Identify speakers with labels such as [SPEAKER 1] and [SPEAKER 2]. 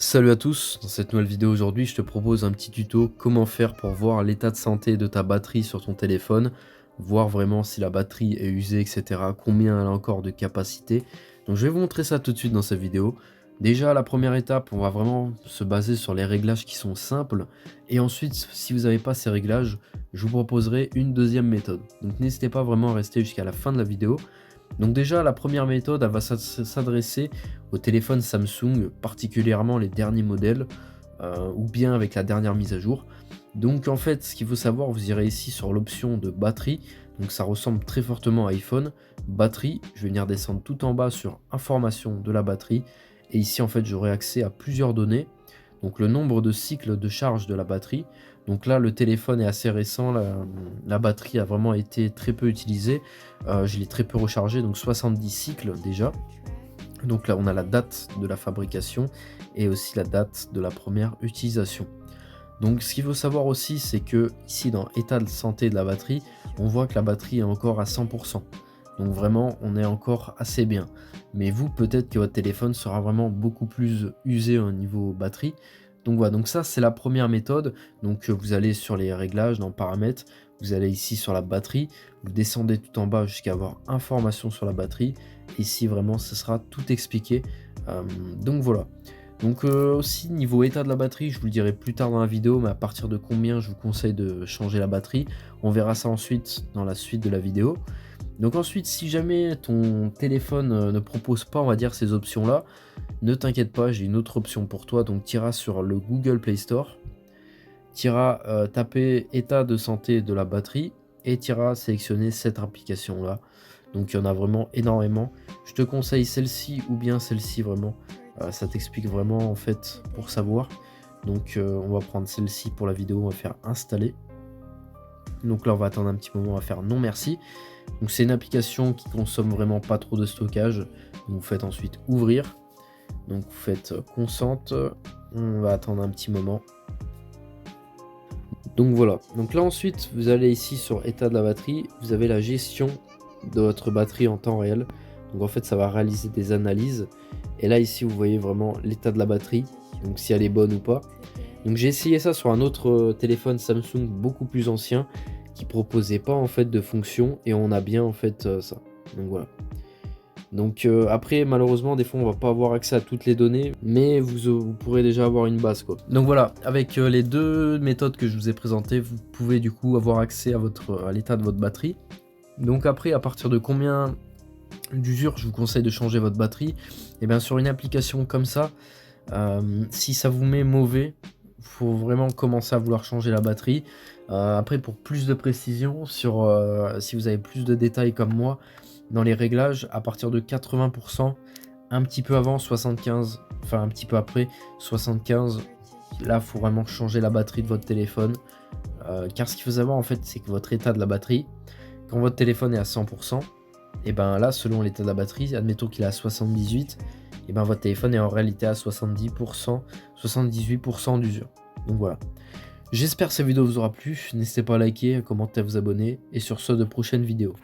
[SPEAKER 1] Salut à tous, dans cette nouvelle vidéo aujourd'hui je te propose un petit tuto comment faire pour voir l'état de santé de ta batterie sur ton téléphone, voir vraiment si la batterie est usée etc, combien elle a encore de capacité. Donc je vais vous montrer ça tout de suite dans cette vidéo. Déjà la première étape, on va vraiment se baser sur les réglages qui sont simples et ensuite si vous n'avez pas ces réglages, je vous proposerai une deuxième méthode. Donc n'hésitez pas vraiment à rester jusqu'à la fin de la vidéo. Donc déjà, la première méthode, elle va s'adresser aux téléphones Samsung, particulièrement les derniers modèles, ou bien avec la dernière mise à jour. Donc en fait, ce qu'il faut savoir, vous irez ici sur l'option de batterie, donc ça ressemble très fortement à iPhone. Batterie, je vais venir descendre tout en bas sur information de la batterie, et ici en fait j'aurai accès à plusieurs données. Donc le nombre de cycles de charge de la batterie. Donc là, le téléphone est assez récent, la batterie a vraiment été très peu utilisée. Je l'ai très peu rechargé, donc 70 cycles déjà. Donc là, on a la date de la fabrication et aussi la date de la première utilisation. Donc ce qu'il faut savoir aussi, c'est que ici dans état de santé de la batterie, on voit que la batterie est encore à 100%. Donc vraiment, on est encore assez bien. Mais vous, peut-être que votre téléphone sera vraiment beaucoup plus usé au niveau batterie. Donc voilà, donc ça c'est la première méthode. Donc vous allez sur les réglages, dans paramètres, vous allez ici sur la batterie, vous descendez tout en bas jusqu'à avoir information sur la batterie. Ici vraiment, ce sera tout expliqué. Donc voilà. Donc aussi niveau état de la batterie, je vous le dirai plus tard dans la vidéo, mais à partir de combien je vous conseille de changer la batterie. On verra ça ensuite dans la suite de la vidéo. Donc ensuite, si jamais ton téléphone ne propose pas, on va dire, ces options-là, ne t'inquiète pas, j'ai une autre option pour toi. Donc tu iras sur le Google Play Store, tu iras taper état de santé de la batterie et tu iras sélectionner cette application-là. Donc il y en a vraiment énormément. Je te conseille celle-ci ou bien celle-ci vraiment. Ça t'explique vraiment en fait pour savoir. Donc on va prendre celle-ci pour la vidéo, on va faire installer. Donc là on va attendre un petit moment, on va faire non merci. Donc c'est une application qui consomme vraiment pas trop de stockage. Donc, vous faites ensuite ouvrir. Donc vous faites consente. On va attendre un petit moment. Donc voilà. Donc là ensuite vous allez ici sur état de la batterie. Vous avez la gestion de votre batterie en temps réel. Donc en fait ça va réaliser des analyses. Et là ici vous voyez vraiment l'état de la batterie. Donc si elle est bonne ou pas. Donc j'ai essayé ça sur un autre téléphone Samsung beaucoup plus ancien qui proposait pas en fait de fonction et on a bien en fait ça. Donc voilà. Donc après malheureusement des fois on va pas avoir accès à toutes les données mais vous pourrez déjà avoir une base quoi. Donc voilà, avec les deux méthodes que je vous ai présentées, vous pouvez du coup avoir accès à l'état de votre batterie. Donc après à partir de combien d'usure je vous conseille de changer votre batterie, et bien sur une application comme ça, si ça vous met mauvais, faut vraiment commencer à vouloir changer la batterie. Après pour plus de précision sur si vous avez plus de détails comme moi dans les réglages, à partir de 80%, un petit peu avant 75, enfin un petit peu après 75, là faut vraiment changer la batterie de votre téléphone. Car ce qu'il faut savoir en fait, c'est que votre état de la batterie, quand votre téléphone est à 100%, et ben là selon l'état de la batterie, admettons qu'il est à 78, et ben votre téléphone est en réalité à 70%, 78% d'usure. Donc voilà. J'espère que cette vidéo vous aura plu, n'hésitez pas à liker, à commenter, à vous abonner, et sur ce, de prochaines vidéos.